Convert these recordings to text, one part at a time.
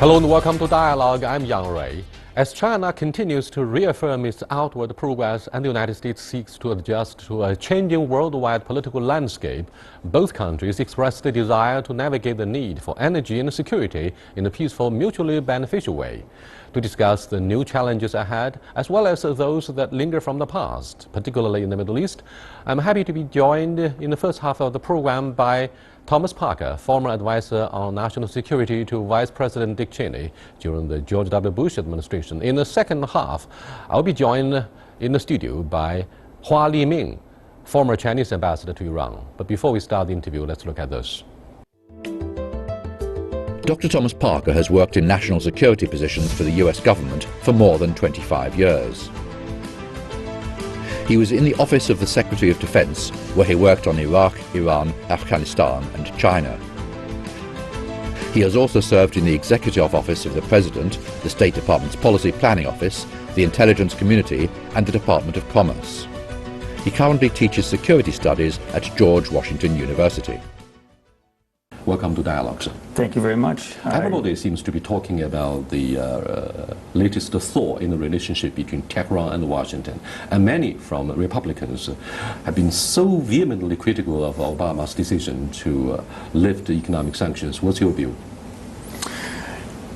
Hello and welcome to Dialogue. I'm Yang Rui. As China continues to reaffirm its outward progress and the United States seeks to adjust to a changing worldwide political landscape, both countries express the desire to navigate the need for energy and security in a peaceful, mutually beneficial way. To discuss the new challenges ahead, as well as those that linger from the past, particularly in the Middle East, I'm happy to be joined in the first half of the program by Thomas Parker, former advisor on national security to Vice President Dick Cheney during the George W. Bush administration. In the second half, I'll be joined in the studio by Hua Liming, former Chinese ambassador to Iran. But before we start the interview, let's look at this. Dr. Thomas Parker has worked in national security positions for the US government for more than 25 years. He was in the office of the Secretary of Defense, where he worked on Iraq, Iran, Afghanistan and China. He has also served in the Executive Office of the President, the State Department's Policy Planning Office, the Intelligence Community and the Department of Commerce. He currently teaches security studies at George Washington University. Welcome to Dialogue, sir. Thank you very much. Everybody seems to be talking about the latest thaw in the relationship between Tehran and Washington. And many from Republicans have been so vehemently critical of Obama's decision to lift economic sanctions. What's your view?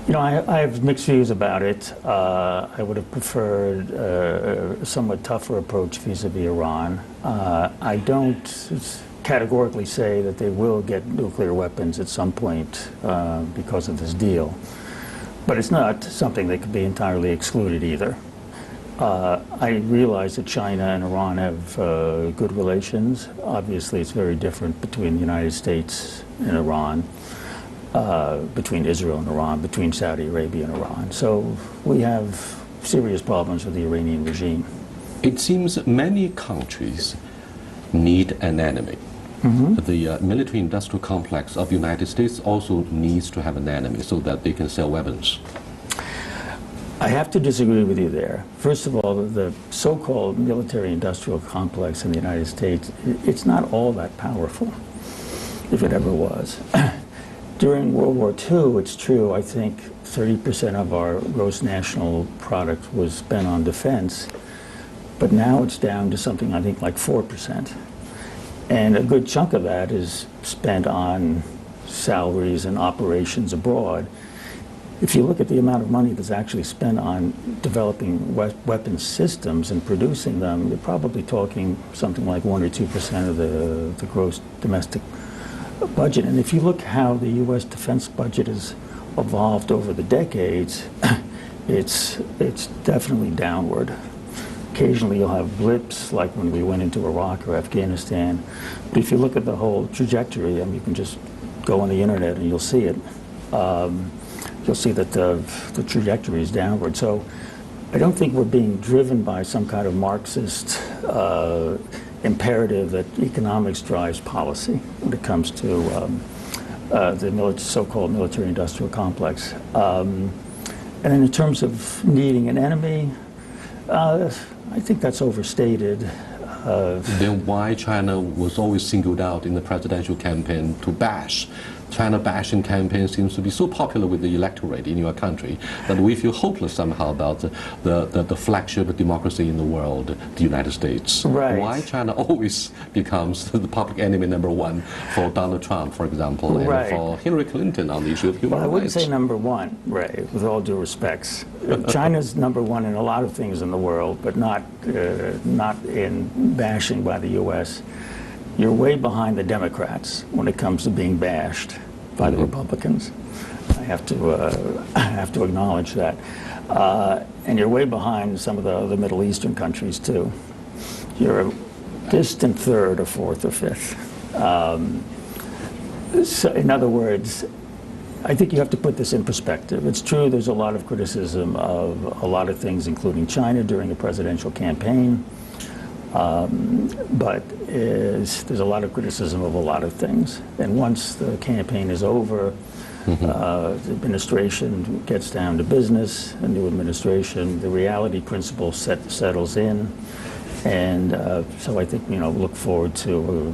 You know, I have mixed views about it. I would have preferred a somewhat tougher approach vis-a-vis Iran. I don't categorically say that they will get nuclear weapons at some point because of this deal. But it's not something that could be entirely excluded either. I realize that China and Iran have good relations. Obviously, it's very different between the United States and Iran, between Israel and Iran, between Saudi Arabia and Iran. So we have serious problems with the Iranian regime. It seems many countries need an enemy. Mm-hmm. The military-industrial complex of the United States also needs to have an enemy so that they can sell weapons. I have to disagree with you there. First of all, the so-called military-industrial complex in the United States, it's not all that powerful, if it ever was. During World War II, it's true, I think 30% of our gross national product was spent on defense, but now it's down to something I think like 4%. And a good chunk of that is spent on salaries and operations abroad. If you look at the amount of money that's actually spent on developing weapons systems and producing them, you're probably talking something like 1 or 2% of the gross domestic budget. And if you look how the U.S. defense budget has evolved over the decades, it's definitely downward. Occasionally you'll have blips, like when we went into Iraq or Afghanistan. But if you look at the whole trajectory, I mean, you can just go on the internet and you'll see it. You'll see that the trajectory is downward. So I don't think we're being driven by some kind of Marxist imperative that economics drives policy when it comes to the so-called military-industrial complex. And then in terms of needing an enemy, I think that's overstated. Then why China was always singled out in the presidential campaign to bash? China bashing campaign seems to be so popular with the electorate in your country that we feel hopeless somehow about the flagship democracy in the world, the United States. Right. Why China always becomes the public enemy number one for Donald Trump, for example, and right. for Hillary Clinton on the issue of human rights? Well, I wouldn't say number one, Ray, with all due respects. China's number one in a lot of things in the world, but not in bashing by the U.S. You're way behind the Democrats when it comes to being bashed by the Republicans. I have to acknowledge that. And you're way behind some of the other Middle Eastern countries, too. You're a distant third or fourth or fifth. So in other words, I think you have to put this in perspective. It's true there's a lot of criticism of a lot of things, including China, during a presidential campaign. But there's a lot of criticism of a lot of things. And once the campaign is over, the administration gets down to business, a new administration, the reality principle settles in. And so I think, look forward to a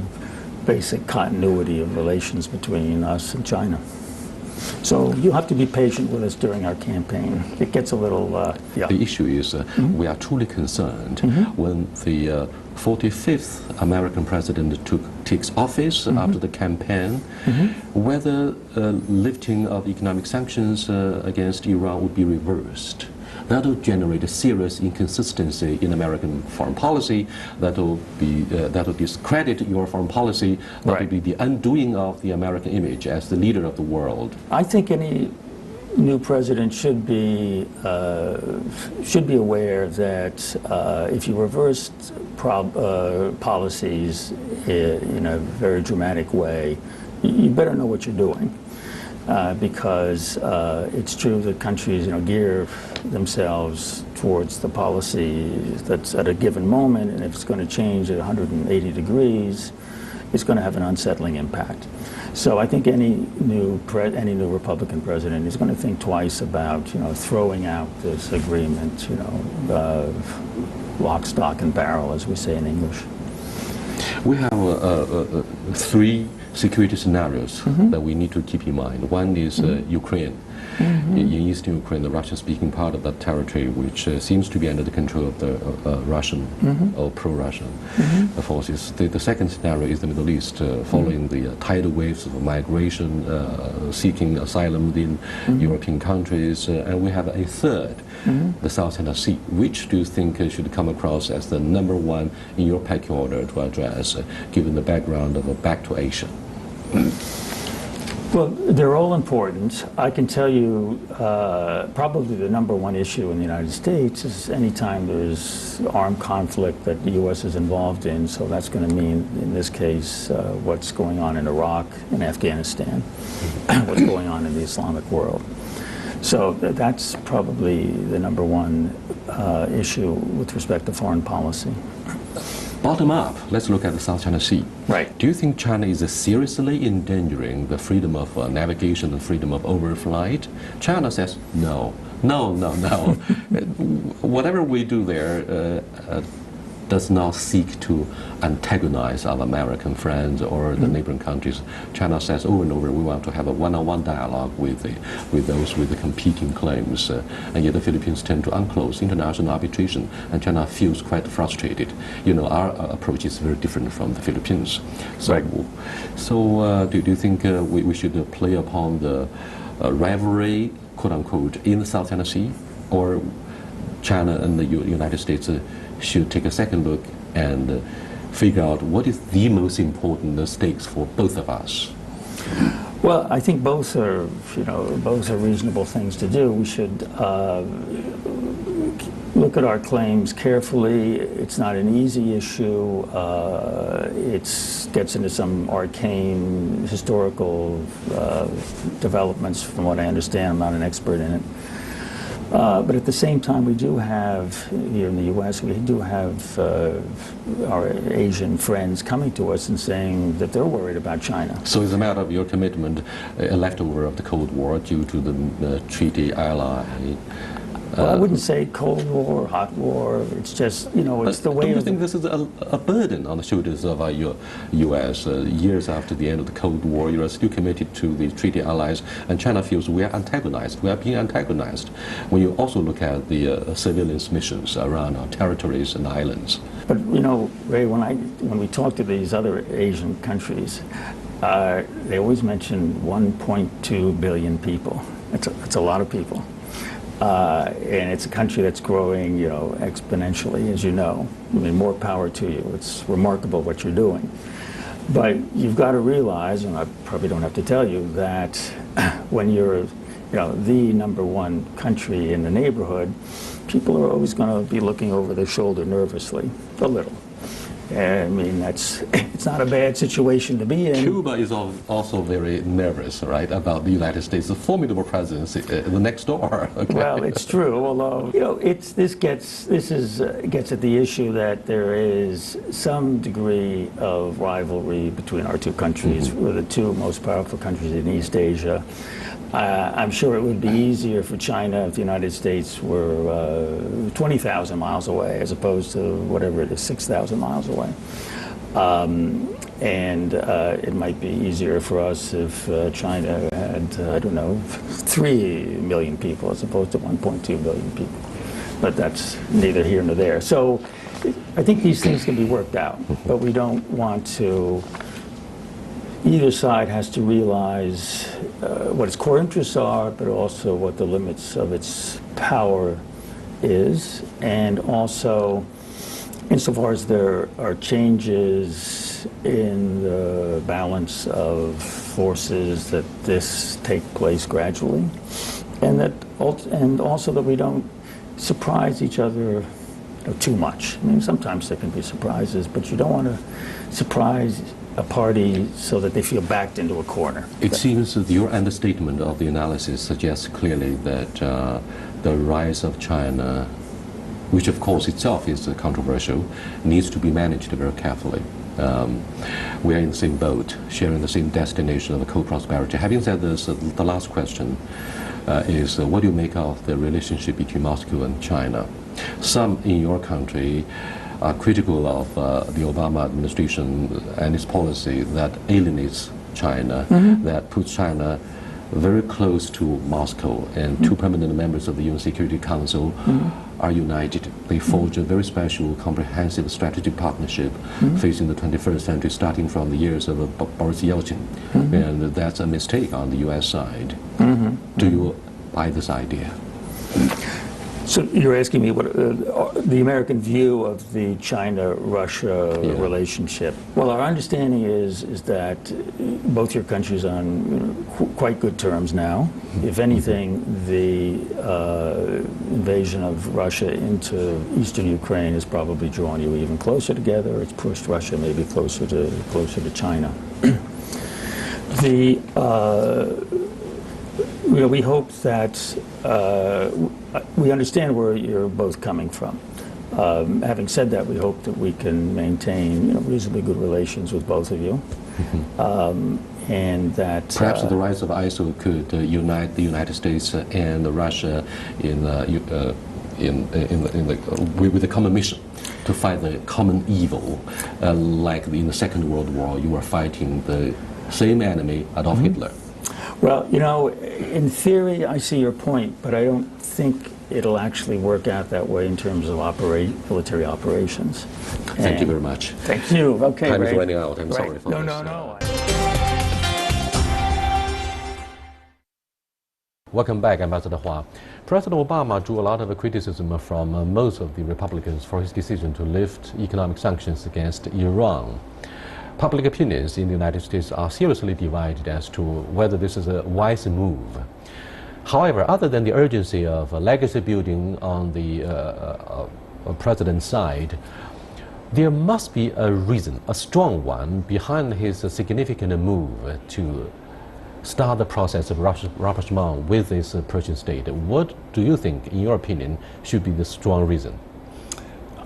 basic continuity of relations between us and China. So you'll have to be patient with us during our campaign. It gets a little, yeah. The issue is we are truly concerned when the 45th American president takes office after the campaign, whether lifting of economic sanctions against Iran would be reversed. That will generate a serious inconsistency in American foreign policy. That will discredit your foreign policy. That will be the undoing of the American image as the leader of the world. I think any new president should be aware that if you reverse policies in a very dramatic way, you better know what you're doing. Because it's true that countries, gear themselves towards the policy that's at a given moment, and if it's going to change at 180 degrees, it's going to have an unsettling impact. So I think any new Republican president is going to think twice about, throwing out this agreement, lock, stock, and barrel, as we say in English. We have three security scenarios that we need to keep in mind. One is Ukraine. In eastern Ukraine, the Russian-speaking part of that territory, which seems to be under the control of the Russian or pro-Russian forces. The second scenario is the Middle East, following the tidal waves of migration, seeking asylum within European countries. And we have a third, the South China Sea. Which do you think should come across as the number one in your pecking order to address, given the background of a back to Asia? Well, they're all important. I can tell you probably the number one issue in the United States is anytime there's armed conflict that the U.S. is involved in. So that's going to mean, in this case, what's going on in Iraq and Afghanistan, what's going on in the Islamic world. So that's probably the number one issue with respect to foreign policy. Bottom up, let's look at the South China Sea. Right. Do you think China is seriously endangering the freedom of navigation and freedom of overflight? China says no, no, no, no. Whatever we do there does not seek to antagonize our American friends or the neighboring countries. China says over and over, we want to have a one-on-one dialogue with those with the competing claims, and yet the Philippines tend to unclose international arbitration, and China feels quite frustrated. Our approach is very different from the Philippines. So, do you think we should play upon the rivalry, quote-unquote, in the South China Sea, or China and the United States should take a second look and figure out what is the most important stakes for both of us? Well, I think both are reasonable things to do. We should look at our claims carefully. It's not an easy issue. It gets into some arcane historical developments, from what I understand. I'm not an expert in it. But at the same time, we do have, here in the U.S., we do have our Asian friends coming to us and saying that they're worried about China. So it's a matter of your commitment, a leftover of the Cold War due to the treaty ally. Well, I wouldn't say Cold War, hot war. It's just, it's the way. Don't you think this is a burden on the shoulders of your U.S. Years after the end of the Cold War, you are still committed to the treaty allies, and China feels we are antagonized. We are being antagonized. When you also look at the surveillance missions around our territories and islands. But Ray, when we talk to these other Asian countries, they always mention 1.2 billion people. That's a lot of people. And it's a country that's growing, exponentially, as you know. I mean, more power to you. It's remarkable what you're doing. But you've got to realize, and I probably don't have to tell you, that when you're, the number one country in the neighborhood, people are always going to be looking over their shoulder nervously, a little. I mean, it's not a bad situation to be in. Cuba is also very nervous, right, about the United States, the formidable presence the next door. Okay. Well, it's true. Although this gets at the issue that there is some degree of rivalry between our two countries. We're the two most powerful countries in East Asia. I'm sure it would be easier for China if the United States were 20,000 miles away as opposed to whatever it is, 6,000 miles away. And it might be easier for us if China had, I don't know, 3 million people as opposed to 1.2 billion people. But that's neither here nor there. So I think these things can be worked out, but we don't want to, either side has to realize what its core interests are, but also what the limits of its power is, and also insofar as there are changes in the balance of forces, that this take place gradually, and also that we don't surprise each other too much. I mean, sometimes there can be surprises, but you don't want to surprise a party so that they feel backed into a corner. It seems that your understatement of the analysis suggests clearly that the rise of China, which of course itself is controversial, needs to be managed very carefully. We are in the same boat, sharing the same destination of co-prosperity. Having said this, the last question is what do you make of the relationship between Moscow and China? Some in your country are critical of the Obama administration and its policy that alienates China, that puts China very close to Moscow, and two permanent members of the UN Security Council are united. They forge a very special, comprehensive strategic partnership facing the 21st century, starting from the years of Boris Yeltsin. And that's a mistake on the US side. Do you buy this idea? So you're asking me what the American view of the China-Russia relationship. Well, our understanding is that both your countries are on quite good terms now. If anything, the invasion of Russia into eastern Ukraine has probably drawn you even closer together. It's pushed Russia maybe closer to China. We hope that we understand where you're both coming from. Having said that, we hope that we can maintain reasonably good relations with both of you, and that perhaps the rise of ISIL could unite the United States and Russia with a common mission to fight the common evil, like in the Second World War, you were fighting the same enemy, Adolf Hitler. Well, in theory, I see your point, but I don't think it'll actually work out that way in terms of military operations. Thank you very much. Thank you. Okay, Time Ray. is running out. I'm sorry for this. No. Welcome back, Ambassador Hua. President Obama drew a lot of criticism from most of the Republicans for his decision to lift economic sanctions against Iran. Public opinions in the United States are seriously divided as to whether this is a wise move. However, other than the urgency of legacy building on the president's side, there must be a reason, a strong one, behind his significant move to start the process of rapprochement with this Persian state. What do you think, in your opinion, should be the strong reason?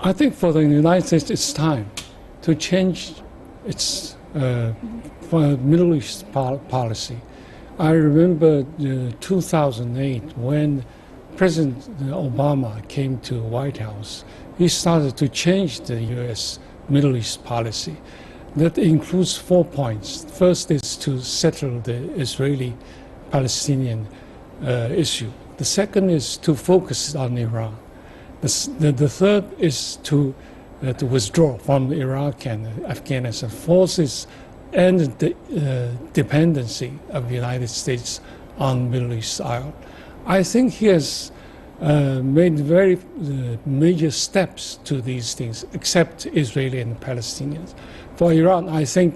I think for the United States, it's time to change its Middle East policy. I remember 2008 when President Obama came to the White House. He started to change the U.S. Middle East policy. That includes 4 points. First is to settle the Israeli-Palestinian issue. The second is to focus on Iran. The third is to withdraw from Iraq and Afghanistan forces and the dependency of the United States on Middle East island. I think he has made very major steps to these things, except Israeli and Palestinians. For Iran, I think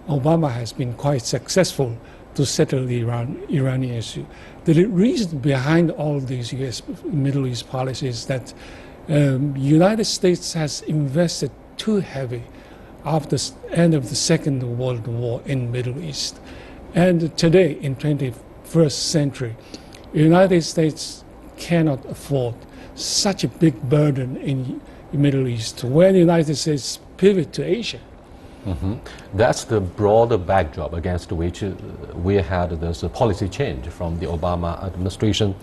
Obama has been quite successful to settle the Iranian issue. The reason behind all these U.S. Middle East policies is that United States has invested too heavy after the end of the Second World War in Middle East. And today, in 21st century, the United States cannot afford such a big burden in the Middle East when the United States pivot to Asia. That's the broader backdrop against which we had this policy change from the Obama administration.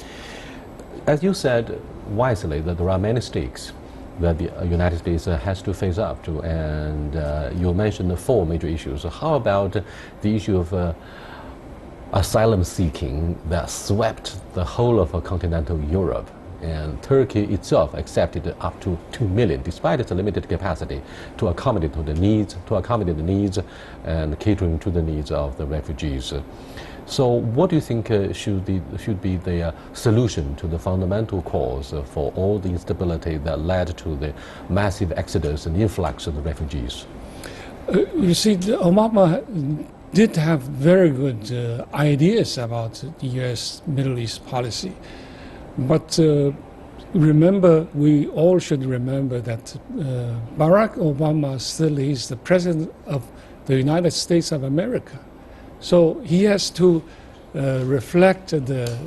As you said wisely, that there are many stakes that the United States has to face up to. And you mentioned the 4 major issues. So how about the issue of asylum seeking that swept the whole of continental Europe? And Turkey itself accepted up to 2 million, despite its limited capacity, to accommodate the needs and catering to the needs of the refugees. So, what do you think should be the solution to the fundamental cause for all the instability that led to the massive exodus and influx of the refugees? You see, Obama did have very good ideas about the U.S. Middle East policy. But remember, we all should remember that Barack Obama still is the president of the United States of America. So he has to reflect the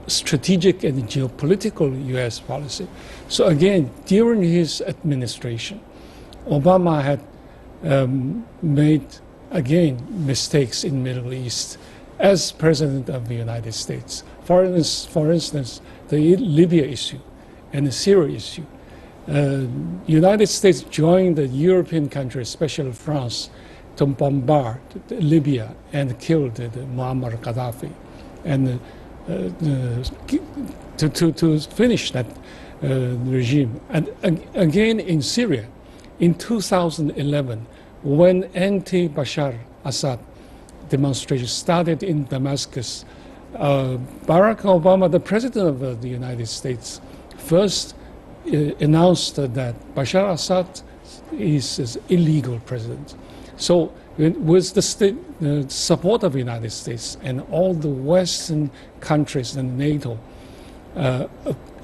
strategic and geopolitical U.S. policy. So again, during his administration, Obama had made, again, mistakes in Middle East as president of the United States. For instance, the Libya issue and the Syria issue. The United States joined the European countries, especially France, to bombard Libya and kill Muammar Gaddafi, and to finish that regime. And again in Syria, in 2011, when anti-Bashar Assad demonstrations started in Damascus, Barack Obama, the president of the United States, first announced that Bashar Assad is an illegal president. So with the support of the United States and all the Western countries and NATO, a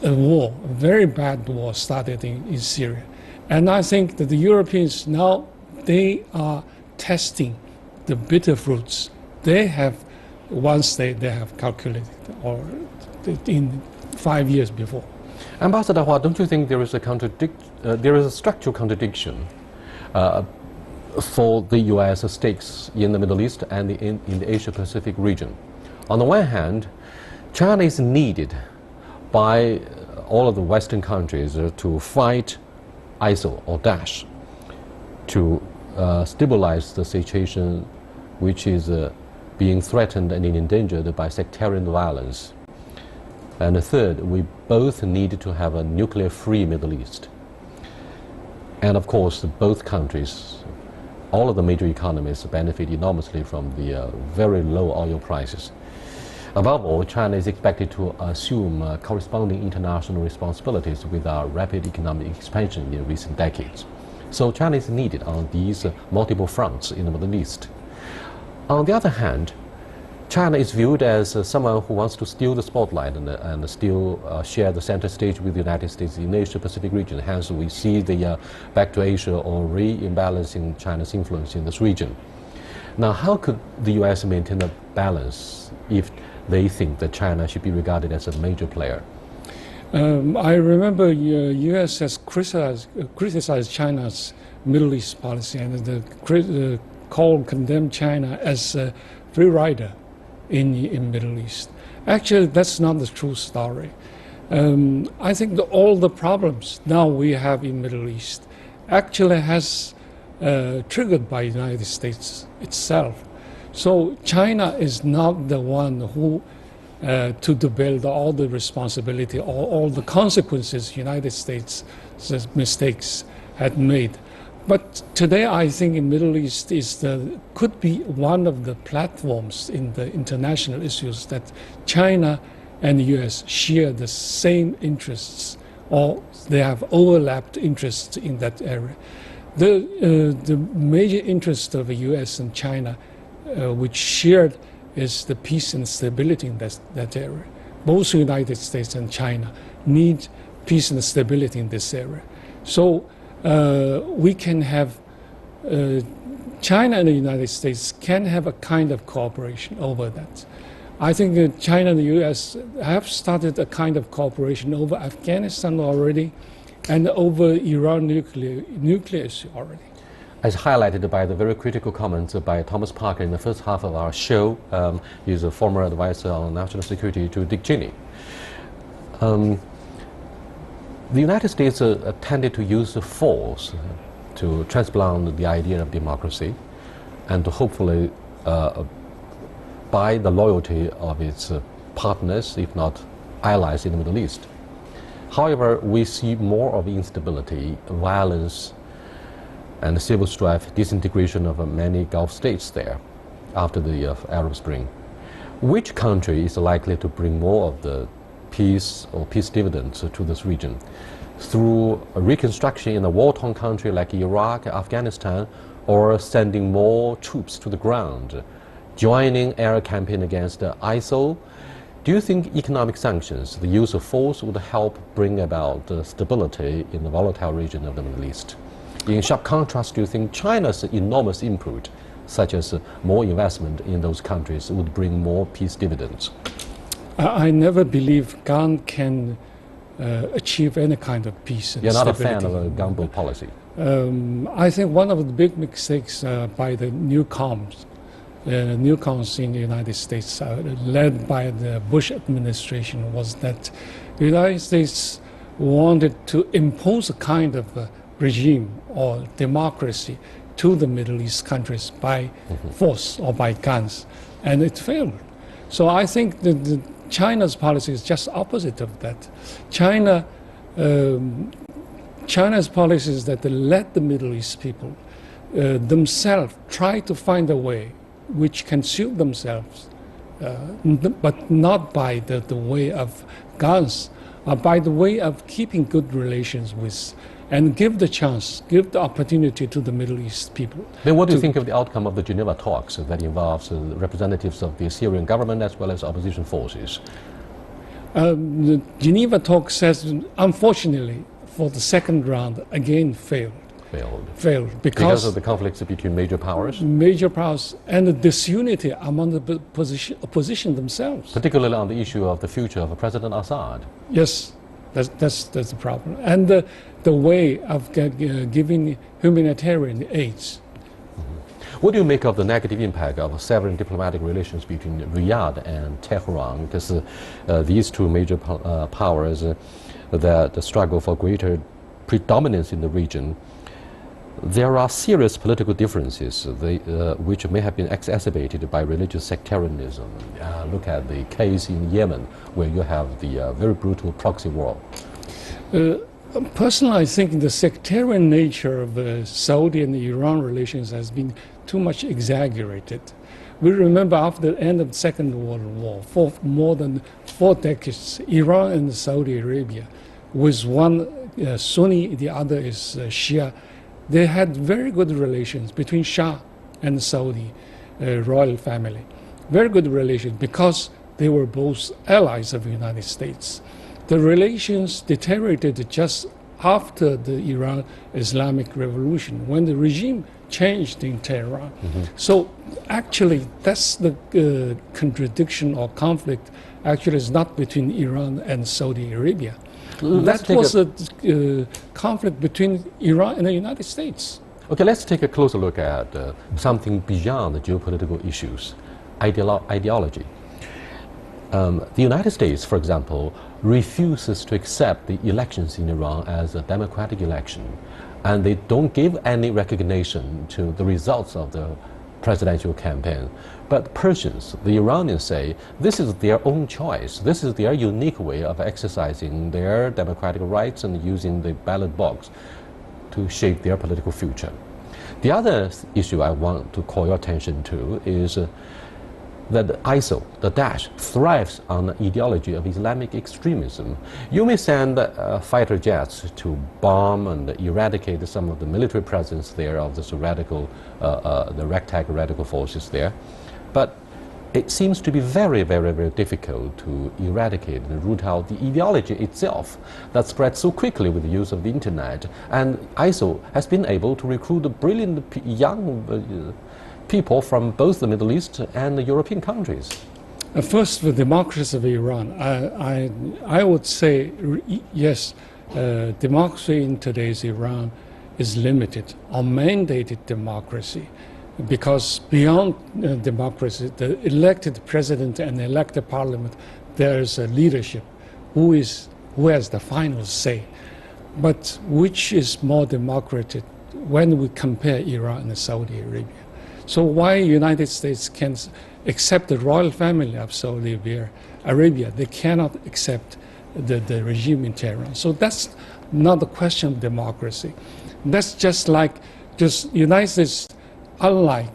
war, a very bad war started in Syria. And I think that the Europeans now, they are testing the bitter fruits they have once they have calculated, or in 5 years before. Ambassador Hua, don't you think there is a structural contradiction for the U.S. stakes in the Middle East and in the Asia-Pacific region? On the one hand, China is needed by all of the Western countries to fight ISIL or Daesh, to stabilize the situation which is being threatened and endangered by sectarian violence. And third, we both need to have a nuclear-free Middle East. And of course, both countries, all of the major economies benefit enormously from the very low oil prices. Above all, China is expected to assume corresponding international responsibilities with our rapid economic expansion in recent decades. So China is needed on these multiple fronts in the Middle East. On the other hand, China is viewed as someone who wants to steal the spotlight and still share the center stage with the United States in the Asia-Pacific region. Hence, we see the back to Asia or re-imbalancing China's influence in this region. Now, how could the U.S. maintain a balance if they think that China should be regarded as a major player? I remember U.S. has criticized China's Middle East policy and condemned China as a free rider in Middle East. Actually, that's not the true story. I think all the problems now we have in Middle East actually has triggered by the United States itself. So China is not the one who to bear all the responsibility or all the consequences United States' mistakes had made. But today, I think in Middle East could be one of the platforms in the international issues that China and the U.S. share the same interests, or they have overlapped interests in that area. The major interest of the U.S. and China, which shared, is the peace and stability in that area. Both the United States and China need peace and stability in this area. So we can have, China and the United States can have a kind of cooperation over that. I think China and the U.S. have started a kind of cooperation over Afghanistan already and over Iran nuclear issue already. As highlighted by the very critical comments by Thomas Parker in the first half of our show, he's a former advisor on national security to Dick Cheney. The United States tended to use force to transplant the idea of democracy and to hopefully buy the loyalty of its partners, if not allies in the Middle East. However, we see more of instability, violence, and civil strife, disintegration of many Gulf states there after the Arab Spring. Which country is likely to bring more of the peace or peace dividends to this region? Through a reconstruction in a war-torn country like Iraq, Afghanistan, or sending more troops to the ground, joining air campaign against ISIL? Do you think economic sanctions, the use of force, would help bring about stability in the volatile region of the Middle East? In sharp contrast, do you think China's enormous input, such as more investment in those countries, would bring more peace dividends? I never believe gun can achieve any kind of peace and You're not stability. a fan of a gun policy? I think one of the big mistakes by the newcomers in the United States, led by the Bush administration, was that the United States wanted to impose a kind of regime or democracy to the Middle East countries by force or by guns, and it failed. So I think that China's policy is just opposite of that. China's policy is that they let the Middle East people themselves try to find a way which can suit themselves, but not by the way of guns, by the way of keeping good relations with, and give the chance, give the opportunity to the Middle East people. Then what do you think of the outcome of the Geneva talks that involves representatives of the Syrian government as well as opposition forces? The Geneva talks says, unfortunately, for the second round, again failed Because of the conflicts between major powers? Major powers and the disunity among the opposition themselves. Particularly on the issue of the future of President Assad. Yes, that's the problem. And the way of giving humanitarian aids. What do you make of the negative impact of severing diplomatic relations between Riyadh and Tehran? Because these two major powers that struggle for greater predominance in the region, there are serious political differences which may have been exacerbated by religious sectarianism. Look at the case in Yemen, where you have the very brutal proxy war. Personally, I think the sectarian nature of Saudi and Iran relations has been too much exaggerated. We remember after the end of the Second World War, for more than 4 decades, Iran and Saudi Arabia, with one Sunni, the other is Shia, they had very good relations between Shah and the Saudi royal family. Very good relations because they were both allies of the United States. The relations deteriorated just after the Iran Islamic Revolution, when the regime changed in Tehran. So actually, that's the contradiction or conflict. Actually, is not between Iran and Saudi Arabia. That was a conflict between Iran and the United States. Okay, let's take a closer look at something beyond the geopolitical issues, ideology. The United States, for example, refuses to accept the elections in Iran as a democratic election, and they don't give any recognition to the results of the presidential campaign. But Persians, the Iranians, say this is their own choice. This is their unique way of exercising their democratic rights and using the ballot box to shape their political future. The other issue I want to call your attention to is that ISIL, the Daesh, thrives on the ideology of Islamic extremism. You may send fighter jets to bomb and eradicate some of the military presence there of this radical, the ragtag radical forces there, but it seems to be very, very, very difficult to eradicate and root out the ideology itself that spreads so quickly with the use of the internet. And ISIL has been able to recruit brilliant young people from both the Middle East and the European countries. First, the democracy of Iran. I would say, yes, democracy in today's Iran is limited, or mandated democracy, because beyond democracy, the elected president and elected parliament, there is a leadership who has the final say. but which is more democratic when we compare Iran and Saudi Arabia? So why United States can accept the royal family of Saudi Arabia, they cannot accept the regime in Tehran. So that's not a question of democracy. That's just United States, unlike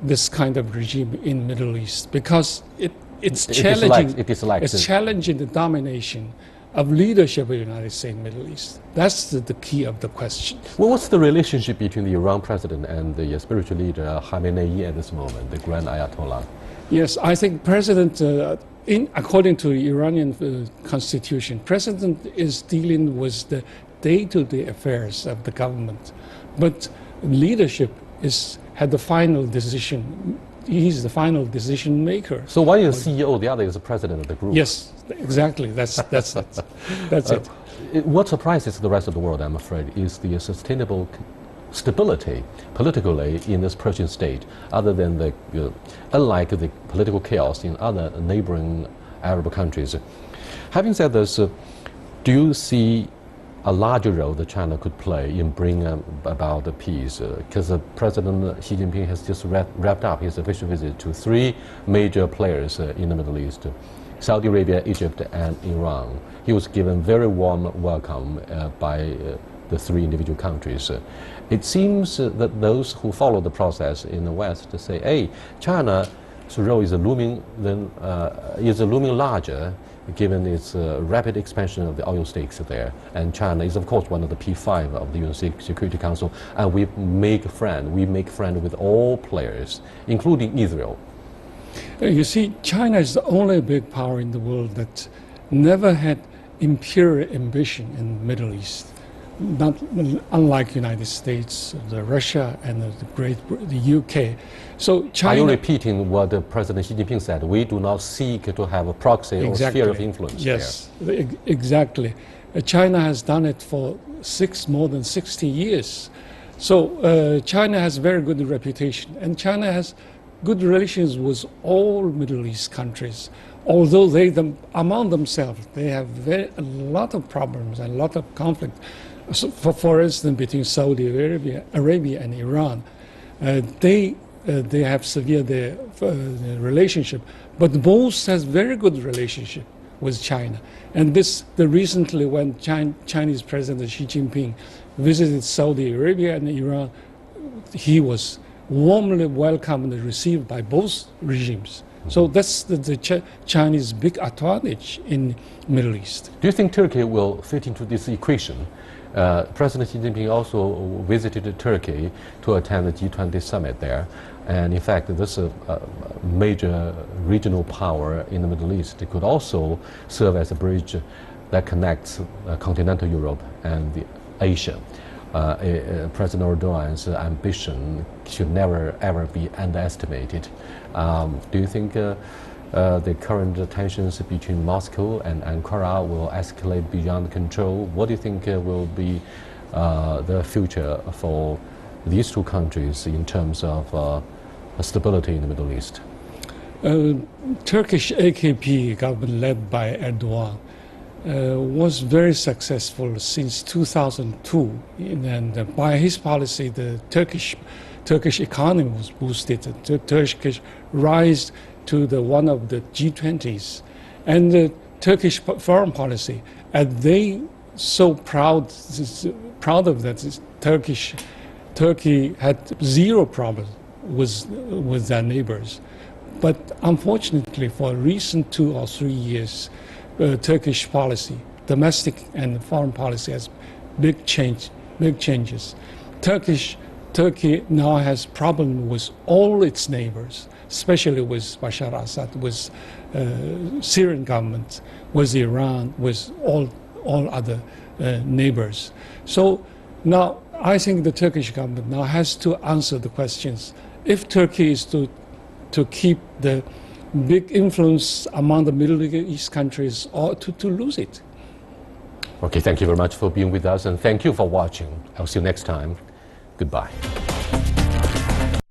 this kind of regime in Middle East, because it's challenging the domination of leadership of the United States in the Middle East. That's the key of the question. Well, what's the relationship between the Iran president and the spiritual leader Khamenei at this moment, the Grand Ayatollah? Yes, I think President, according to the Iranian constitution, President is dealing with the day-to-day affairs of the government, but leadership had the final decision. He's the final decision maker. So one is CEO, the other is the president of the group. Yes, exactly. That's it. That's it. What surprises the rest of the world, I'm afraid, is the sustainable stability politically in this Persian state, other than unlike the political chaos in other neighboring Arab countries. Having said this, do you see a larger role that China could play in bringing about the peace? Because President Xi Jinping has just wrapped up his official visit to 3 major players in the Middle East: Saudi Arabia, Egypt, and Iran. He was given very warm welcome by the 3 individual countries. It seems that those who follow the process in the West say, hey, China's role is looming larger, given its rapid expansion of the oil stakes there. And China is, of course, one of the P5 of the UN Security Council, and we make friend with all players, including Israel. You see, China is the only big power in the world that never had imperial ambition in the Middle East. Unlike United States, Russia, and the UK. So China. Are you repeating what President Xi Jinping said? We do not seek to have a proxy or sphere of influence. Yes, exactly. China has done it for more than 60 years. So China has very good reputation, and China has good relations with all Middle East countries. Although among themselves, they have a lot of problems and a lot of conflict. So for instance, between Saudi Arabia and Iran, they have severe relationship, but both has very good relationship with China. And recently, when Chinese President Xi Jinping visited Saudi Arabia and Iran, he was warmly welcomed and received by both regimes. So that's the Chinese big advantage in Middle East. Do you think Turkey will fit into this equation? President Xi Jinping also visited Turkey to attend the G20 summit there. And in fact, this major regional power in the Middle East could also serve as a bridge that connects continental Europe and Asia. President Erdogan's ambition should never ever be underestimated. Do you think the current tensions between Moscow and Ankara will escalate beyond control? What do you think will be the future for these 2 countries in terms of stability in the Middle East? Turkish AKP government led by Erdogan was very successful since 2002, and by his policy, the Turkish economy was boosted. The Turkish rise to the one of the G20s, and the Turkish foreign policy, and they so proud of that. Turkey had 0 problem with their neighbors, but unfortunately, for recent 2 or 3 years, Turkish policy, domestic and foreign policy, has big changes. Turkey now has problem with all its neighbors, especially with Bashar Assad, with Syrian government, with Iran, with all other neighbors. So now I think the Turkish government now has to answer the questions. If Turkey is to keep the big influence among the Middle East countries, or to lose it. Okay, thank you very much for being with us, and thank you for watching. I'll see you next time. Goodbye.